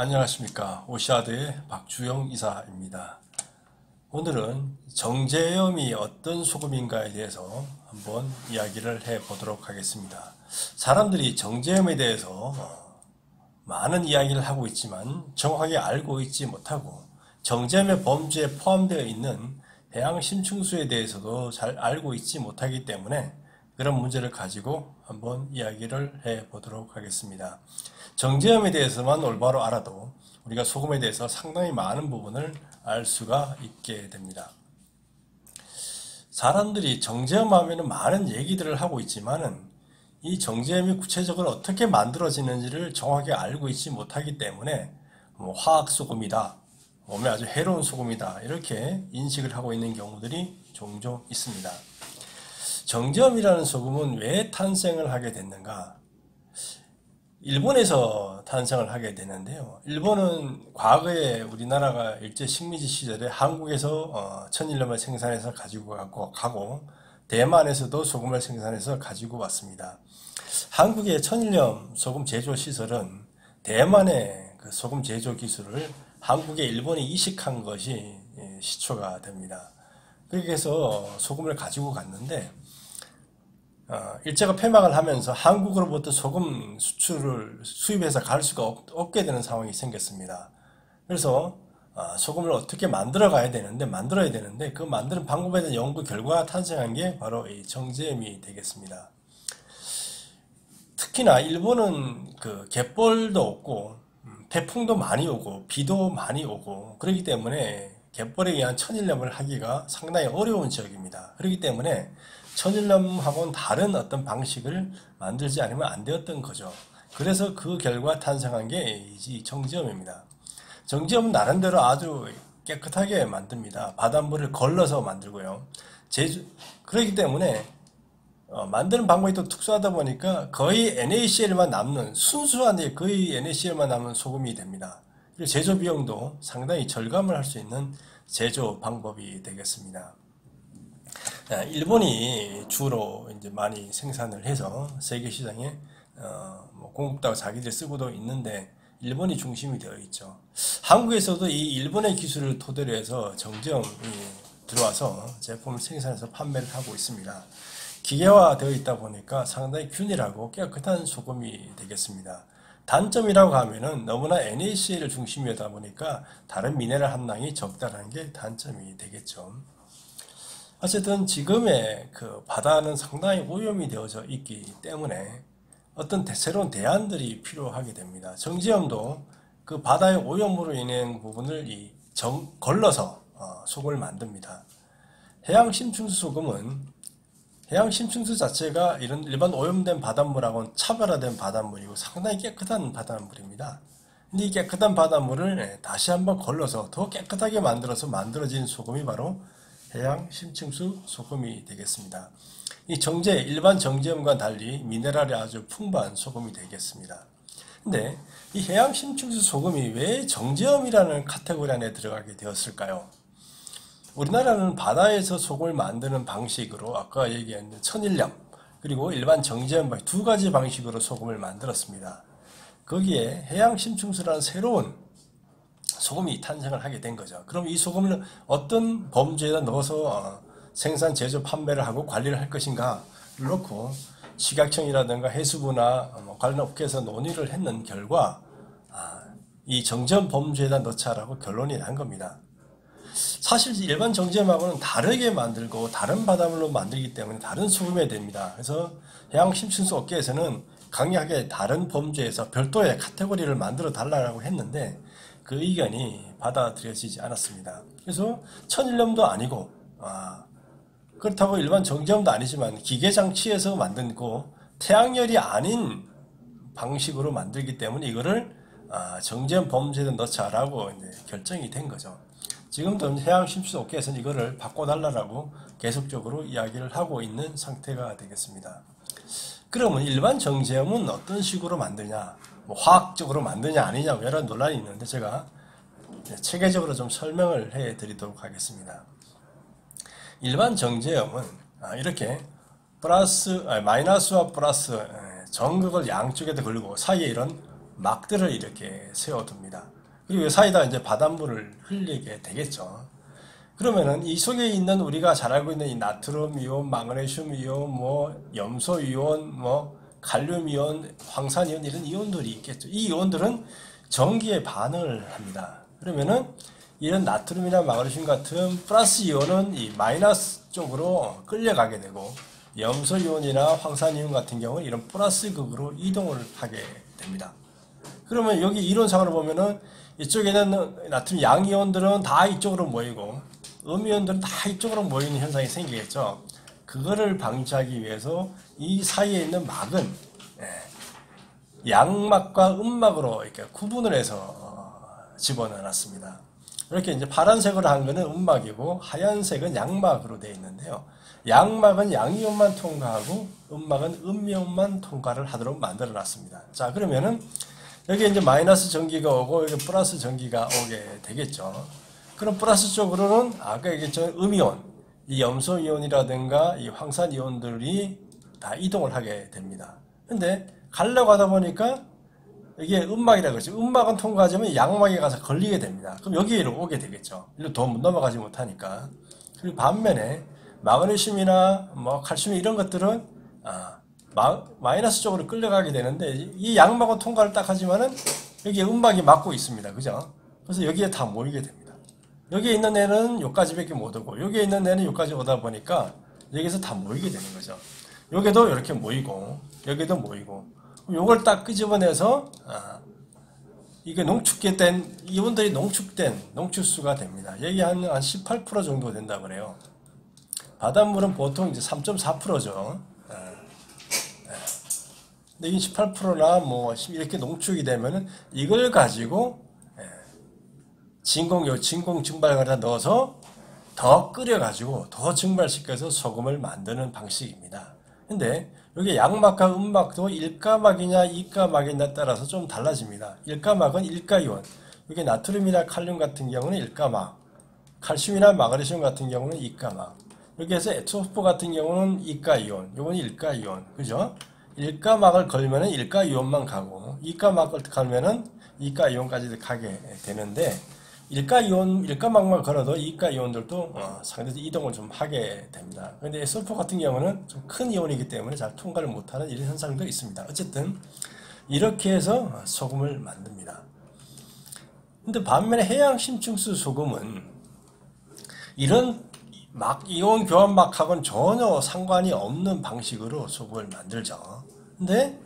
안녕하십니까. 오시아드의 박주영 이사입니다. 오늘은 정제염이 어떤 소금인가에 대해서 한번 이야기를 해 보도록 하겠습니다. 사람들이 정제염에 대해서 많은 이야기를 하고 있지만 정확하게 알고 있지 못하고 정제염의 범주에 포함되어 있는 해양 심층수에 대해서도 잘 알고 있지 못하기 때문에 그런 문제를 가지고 한번 이야기를 해 보도록 하겠습니다. 정제염에 대해서만 올바로 알아도 우리가 소금에 대해서 상당히 많은 부분을 알 수가 있게 됩니다. 사람들이 정제염 하면 많은 얘기들을 하고 있지만은 이 정제염이 구체적으로 어떻게 만들어지는지를 정확하게 알고 있지 못하기 때문에 화학소금이다, 몸에 아주 해로운 소금이다 이렇게 인식을 하고 있는 경우들이 종종 있습니다. 정제염이라는 소금은 왜 탄생을 하게 됐는가? 일본에서 탄생을 하게 되는데요. 일본은 과거에 우리나라가 일제 식민지 시절에 한국에서 천일염을 생산해서 가지고 가고 대만에서도 소금을 생산해서 가지고 왔습니다. 한국의 천일염 소금 제조 시설은 대만의 그 소금 제조 기술을 한국에 일본이 이식한 것이 시초가 됩니다. 그렇게 해서 소금을 가지고 갔는데 일제가 폐막을 하면서 한국으로부터 소금 수입해서 갈 수가 없게 되는 상황이 생겼습니다. 그래서 소금을 어떻게 만들어야 되는데 그 만드는 방법에 대한 연구 결과가 탄생한 게 바로 이 정제염이 되겠습니다. 특히나 일본은 그 갯벌도 없고 태풍도 많이 오고 비도 많이 오고 그렇기 때문에 갯벌에 의한 천일염을 하기가 상당히 어려운 지역입니다. 그렇기 때문에 천일염하고는 다른 어떤 방식을 만들지 않으면 안 되었던 거죠. 그래서 그 결과 탄생한 게 이 정제염입니다. 정제염은 나름대로 아주 깨끗하게 만듭니다. 바닷물을 걸러서 만들고요. 그렇기 때문에 만드는 방법이 또 특수하다 보니까 거의 NaCl만 남는 순수한 거의 NaCl만 남는 소금이 됩니다. 그리고 제조 비용도 상당히 절감을 할 수 있는 제조 방법이 되겠습니다. 일본이 주로 이제 많이 생산을 해서 세계 시장에 공급다고 자기들이 쓰고도 있는데 일본이 중심이 되어 있죠. 한국에서도 이 일본의 기술을 토대로 해서 정제염이 들어와서 제품을 생산해서 판매를 하고 있습니다. 기계화되어 있다 보니까 상당히 균일하고 깨끗한 소금이 되겠습니다. 단점이라고 하면은 너무나 NaCl을 중심이다 보니까 다른 미네랄 함량이 적다라는 게 단점이 되겠죠. 어쨌든 지금의 그 바다는 상당히 오염이 되어져 있기 때문에 어떤 새로운 대안들이 필요하게 됩니다. 정제염도 그 바다의 오염으로 인한 부분을 걸러서 소금을 만듭니다. 해양 심층수 소금은 해양 심층수 자체가 이런 일반 오염된 바닷물하고는 차별화된 바닷물이고 상당히 깨끗한 바닷물입니다. 근데 이 깨끗한 바닷물을 다시 한번 걸러서 더 깨끗하게 만들어진 소금이 바로 해양 심층수 소금이 되겠습니다. 이 일반 정제염과 달리 미네랄이 아주 풍부한 소금이 되겠습니다. 근데 이 해양 심층수 소금이 왜 정제염이라는 카테고리 안에 들어가게 되었을까요? 우리나라는 바다에서 소금을 만드는 방식으로 아까 얘기한 천일염 그리고 일반 정제염 두 가지 방식으로 소금을 만들었습니다. 거기에 해양 심층수라는 새로운 소금이 탄생을 하게 된 거죠. 그럼 이 소금을 어떤 범주에다 넣어서 생산, 제조, 판매를 하고 관리를 할 것인가를 놓고 식약청이라든가 해수부나 관련 업계에서 논의를 했는 결과 이 정제염 범주에다 넣자라고 결론이 난 겁니다. 사실 일반 정제염하고는 다르게 만들고 다른 바닷물로 만들기 때문에 다른 소금이 됩니다. 그래서 해양 심층수 업계에서는 강력하게 다른 범주에서 별도의 카테고리를 만들어 달라고 했는데 그 의견이 받아들여지지 않았습니다. 그래서 천일염도 아니고 그렇다고 일반 정제염도 아니지만 기계장치에서 만든고 태양열이 아닌 방식으로 만들기 때문에 이거를 정제염 범주에 넣자라고 이제 결정이 된 거죠. 지금도 해양 심층수 업계에서는 이거를 바꿔달라고 계속적으로 이야기를 하고 있는 상태가 되겠습니다. 그러면 일반 정제염은 어떤 식으로 만드냐, 화학적으로 만드냐 아니냐 여러 논란이 있는데 제가 체계적으로 좀 설명을 해 드리도록 하겠습니다. 일반 정제염은 이렇게 마이너스와 플러스 전극을 양쪽에다 걸고 사이에 이런 막들을 이렇게 세워둡니다. 그리고 이 사이에다 이제 바닷물을 흘리게 되겠죠. 그러면은 이 속에 있는 우리가 잘 알고 있는 이 나트륨 이온, 마그네슘 이온, 뭐 염소 이온, 뭐 칼륨 이온, 황산 이온 이런 이온들이 있겠죠. 이 이온들은 전기에 반응을 합니다. 그러면은 이런 나트륨이나 마그네슘 같은 플러스 이온은 이 마이너스 쪽으로 끌려가게 되고 염소 이온이나 황산 이온 같은 경우는 이런 플러스 극으로 이동을 하게 됩니다. 그러면 여기 이론상으로 보면은 이쪽에는 나트륨 양이온들은 다 이쪽으로 모이고 음이온들은 다 이쪽으로 모이는 현상이 생기겠죠. 그거를 방지하기 위해서 이 사이에 있는 막은 양막과 음막으로 이렇게 구분을 해서 집어넣어 놨습니다. 이렇게 이제 파란색으로 한 거는 음막이고 하얀색은 양막으로 되어 있는데요. 양막은 양이온만 통과하고 음막은 음이온만 통과를 하도록 만들어 놨습니다. 자, 그러면은 여기 이제 마이너스 전기가 오고 여기 플러스 전기가 오게 되겠죠. 그럼 플러스 쪽으로는 아까 얘기했죠. 음이온, 이 염소 이온이라든가 이 황산 이온들이 다 이동을 하게 됩니다. 근데 가려고 하다 보니까 이게 음막이라고 그러죠. 음막은 통과하지만 양막에 가서 걸리게 됩니다. 그럼 여기로 오게 되겠죠. 이리로 더 넘어가지 못하니까. 그리고 반면에 마그네슘이나 뭐 칼슘 이런 것들은 마이너스 쪽으로 끌려가게 되는데 이 양막은 통과를 딱 하지만은 여기에 음막이 막고 있습니다. 그죠? 그래서 여기에 다 모이게 됩니다. 여기에 있는 애는 여기까지밖에 못 오고 여기에 있는 애는 여기까지 오다 보니까 여기서 다 모이게 되는 거죠. 여기도 이렇게 모이고 여기도 모이고 요걸 딱 끄집어내서 이게 농축게 된 이온들이 농축된 농축수가 됩니다. 여기 한 18% 정도 된다고 그래요. 바닷물은 보통 이제 3.4%죠. 근데 이 18%나 뭐 이렇게 농축이 되면은 이걸 가지고 진공 증발가에다 넣어서 더 끓여가지고 더 증발시켜서 소금을 만드는 방식입니다. 근데 여기 양막과 음막도 일가막이냐 이가막이냐에 따라서 좀 달라집니다. 일가막은 일가이온, 여기 나트륨이나 칼륨 같은 경우는 일가막, 칼슘이나 마그네슘 같은 경우는 이가막, 여기에서 에투오포 같은 경우는 이가이온, 요건 일가이온, 그죠? 일가막을 걸면은 일가이온만 가고 이가막을 걸면은 이가이온까지 가게 되는데 일가막만 걸어도 이가이온들도 상대적으로 이동을 좀 하게 됩니다. 그런데 설포 같은 경우는 좀 큰 이온이기 때문에 잘 통과를 못하는 이런 현상도 있습니다. 어쨌든 이렇게 해서 소금을 만듭니다. 근데 반면에 해양 심층수 소금은 이런 이온 교환막하고는 전혀 상관이 없는 방식으로 소금을 만들죠. 근데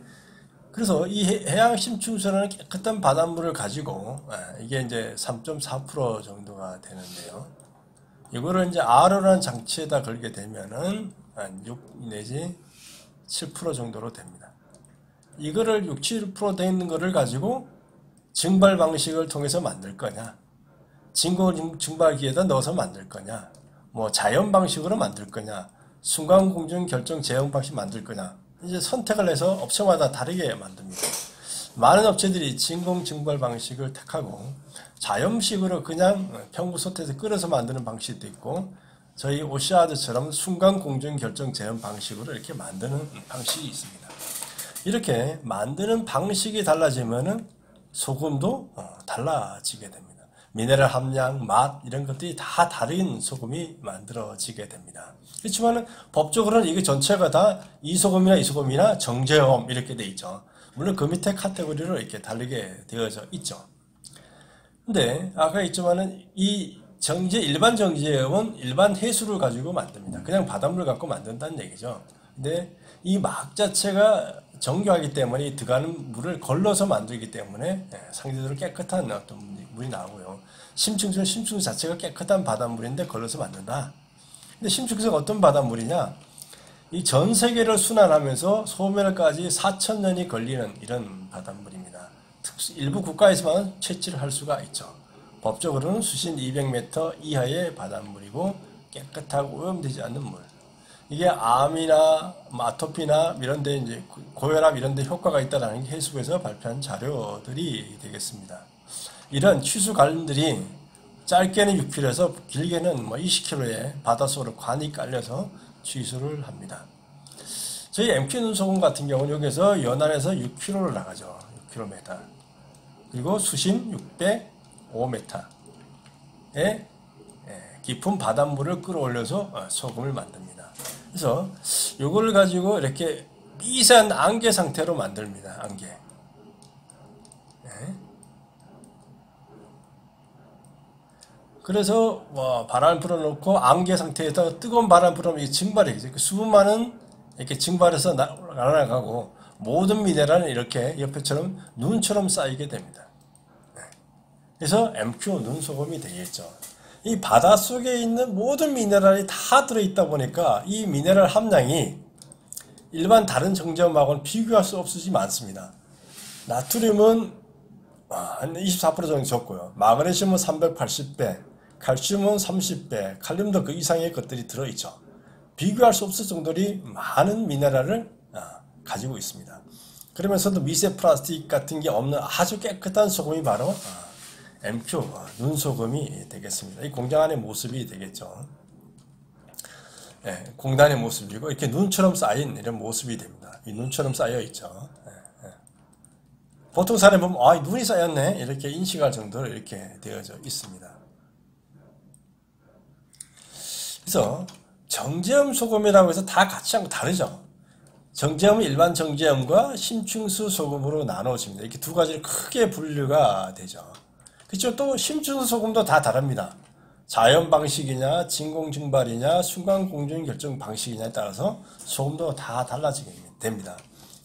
그래서 이 해양 심층수는 깨끗한 바닷물을 가지고 이게 이제 3.4% 정도가 되는데요. 이거를 이제 RO라는 장치에다 걸게 되면은 한 6 내지 7% 정도로 됩니다. 이거를 6, 7% 되어 있는 거를 가지고 증발 방식을 통해서 만들 거냐, 진공 증발기에다 넣어서 만들 거냐, 뭐 자연 방식으로 만들 거냐, 순간 공정 결정 제형 방식 만들 거냐, 이제 선택을 해서 업체마다 다르게 만듭니다. 많은 업체들이 진공 증발 방식을 택하고 자연식으로 그냥 평부소태에서 끓여서 만드는 방식도 있고 저희 오시아드처럼 순간 공정 결정 제형 방식으로 이렇게 만드는 방식이 있습니다. 이렇게 만드는 방식이 달라지면은 소금도 달라지게 됩니다. 미네랄 함량, 맛 이런 것들이 다 다른 소금이 만들어지게 됩니다. 그렇지만 법적으로는 이게 전체가 다 이 소금이나 이 소금이나 정제염 이렇게 돼 있죠. 물론 그 밑에 카테고리로 이렇게 다르게 되어져 있죠. 근데 아까 있지만은 이 일반 정제염은 일반 해수를 가지고 만듭니다. 그냥 바닷물 갖고 만든다는 얘기죠. 근데 이 막 자체가 정교하기 때문에 들어가는 물을 걸러서 만들기 때문에 상대적으로 깨끗한 어떤 물이 나오고요. 심층수는 심층수 자체가 깨끗한 바닷물인데 걸러서 만든다. 근데 심층수가 어떤 바닷물이냐? 이 전 세계를 순환하면서 소멸까지 4,000년이 걸리는 이런 바닷물입니다. 일부 국가에서만 채취를 할 수가 있죠. 법적으로는 수심 200m 이하의 바닷물이고 깨끗하고 오염되지 않는 물. 이게 암이나 아토피나 이런 데 이제 고혈압 이런 데 효과가 있다는 게 해수부에서 발표한 자료들이 되겠습니다. 이런 취수 관들이 짧게는 6km에서 길게는 뭐 20km의 바닷속으로 관이 깔려서 취수를 합니다. 저희 MQ 눈소금 같은 경우는 여기서 연안에서 6km를 나가죠. 6km. 그리고 수심 605m의 깊은 바닷물을 끌어올려서 소금을 만듭니다. 그래서 이걸 가지고 이렇게 미세한 안개 상태로 만듭니다. 안개. 그래서 바람을 불어넣고 안개 상태에서 뜨거운 바람 불어넣으면 증발이 되죠. 수분만은 이렇게 증발해서 날아가고 모든 미네랄은 이렇게 옆에처럼 눈처럼 쌓이게 됩니다. 그래서 MQ 눈소금이 되겠죠. 이 바닷속에 있는 모든 미네랄이 다 들어있다 보니까 이 미네랄 함량이 일반 다른 정제음하고는 비교할 수 없이 많습니다. 나트륨은 한 24% 정도 적고요. 마그네슘은 380배, 칼슘은 30배, 칼륨도 그 이상의 것들이 들어있죠. 비교할 수 없을 정도로 많은 미네랄을 가지고 있습니다. 그러면서도 미세 플라스틱 같은 게 없는 아주 깨끗한 소금이 바로 MQ 눈소금이 되겠습니다. 이 공장 안의 모습이 되겠죠. 공단의 모습이고 이렇게 눈처럼 쌓인 이런 모습이 됩니다. 이 눈처럼 쌓여 있죠. 보통 사람이 보면 눈이 쌓였네 이렇게 인식할 정도로 이렇게 되어져 있습니다. 그래서 정제음 소금이라고 해서 다 같이 하고 다르죠. 정제음은 일반 정제음과 심층수 소금으로 나눠집니다. 이렇게 두 가지를 크게 분류가 되죠. 그렇죠. 또 심층수 소금도 다 다릅니다. 자연 방식이냐, 진공 증발이냐, 순간 공정 결정 방식이냐에 따라서 소금도 다 달라지게 됩니다.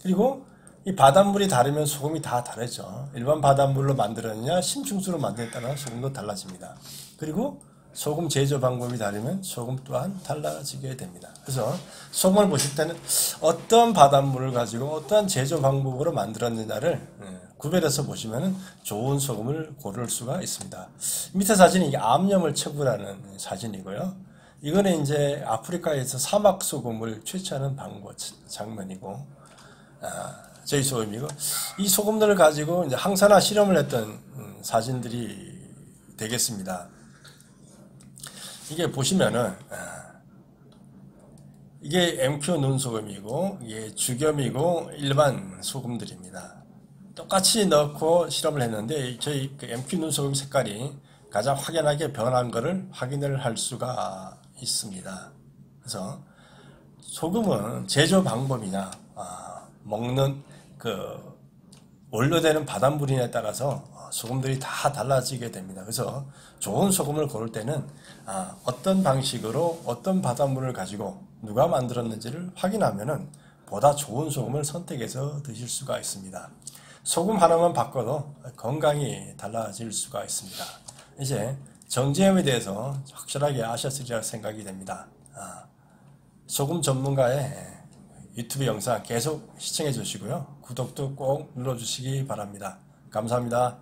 그리고 이 바닷물이 다르면 소금이 다 다르죠. 일반 바닷물로 만들었느냐, 심층수로 만드느냐에 따라 소금도 달라집니다. 그리고 소금 제조 방법이 다르면 소금 또한 달라지게 됩니다. 그래서 소금을 보실 때는 어떤 바닷물을 가지고 어떠한 제조 방법으로 만들었느냐를 구별해서 보시면 좋은 소금을 고를 수가 있습니다. 밑에 사진이 이게 암염을 채굴하는 사진이고요. 이거는 이제 아프리카에서 사막 소금을 채취하는 장면이고, 저희 소금이고, 이 소금들을 가지고 이제 항산화 실험을 했던 사진들이 되겠습니다. 이게 보시면은 이게 MQ 눈소금이고 이게 죽염이고 일반 소금들입니다. 똑같이 넣고 실험을 했는데 저희 그 MQ 눈소금 색깔이 가장 확연하게 변한 것을 확인을 할 수가 있습니다. 그래서 소금은 제조 방법이나 먹는 그 원료되는 바닷물이냐에 따라서 소금들이 다 달라지게 됩니다. 그래서 좋은 소금을 고를 때는 어떤 방식으로 어떤 바닷물을 가지고 누가 만들었는지를 확인하면은 보다 좋은 소금을 선택해서 드실 수가 있습니다. 소금 하나만 바꿔도 건강이 달라질 수가 있습니다. 이제 정제염에 대해서 확실하게 아셨으리라 생각이 됩니다. 소금 전문가의 유튜브 영상 계속 시청해 주시고요. 구독도 꼭 눌러주시기 바랍니다. 감사합니다.